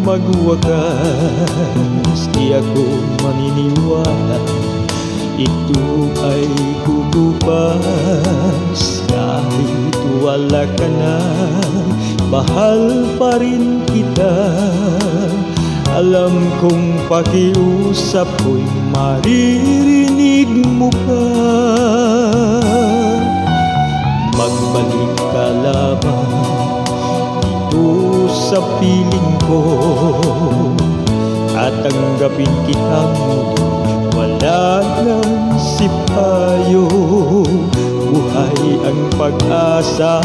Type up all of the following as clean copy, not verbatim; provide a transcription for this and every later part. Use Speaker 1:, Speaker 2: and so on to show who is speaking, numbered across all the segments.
Speaker 1: magwakas, di ako maniniwala ito ay kukupas. Kahit wala ka na, mahal pa rin kita. Alam kong pakiusap ko'y maririnig mo pa. Magbalik ka lamang dito sa piling ko at tanggapin kitang wala nang sipayo. Buhay ang pag-asa,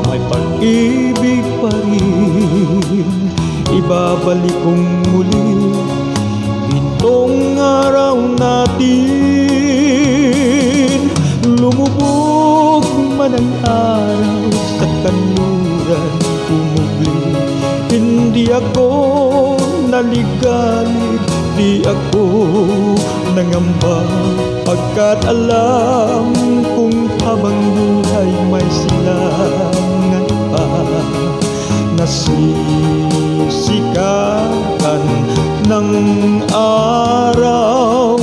Speaker 1: may pag-ibig pa rin. Ibabalik kong muli itong araw natin. Lumubog man ang araw sa kanluran, pumugli. Hindi ako naligalig, di ako nangamba, pagkat alam kong habang buhay may silangan pa. Nasisikatan ng araw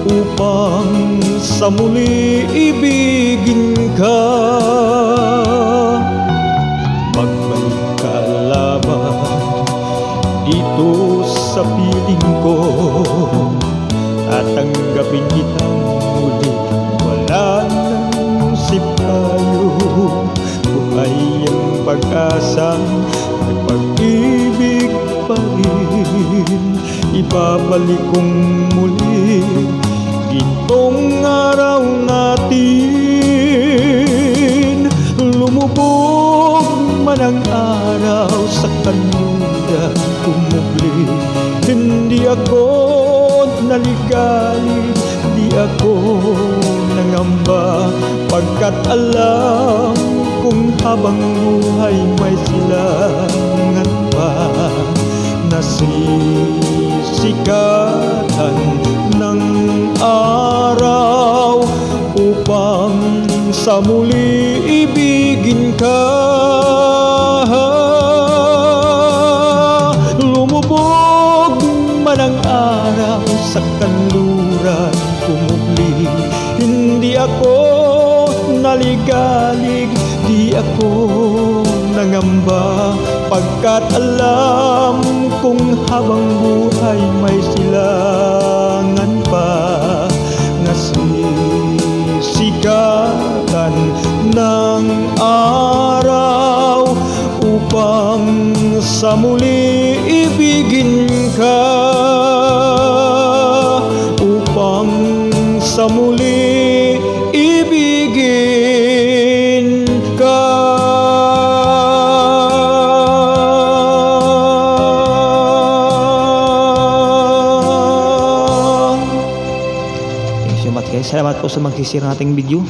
Speaker 1: upang sa muli ibigin ka. Magbalik ka lamang dito sa piling ko at tanggapin kitang muli. Wala nang sipayo, buhay ang pag-asa, may pag-ibig pa rin. Ibabalik kong muli itong araw natin. Lumubog man ang araw sa kanluran, pumugli. Hindi ako naligalig, di ako nangamba, pagkat alam kung habang buhay may silangan pa. Nasisikatan ng araw upang sa muli ibigin ka. Lumubog man ang araw sa kanluran, pumugli. Hindi ako naligalig, di ako nangamba, pagkat alam kung habang buhay may silangan pa. Nasisikatan ng araw upang sa muli ibigin ka. Upang sa muli ibigin ka.
Speaker 2: Thank you so much guys. Salamat po sa mag-share ng ating video.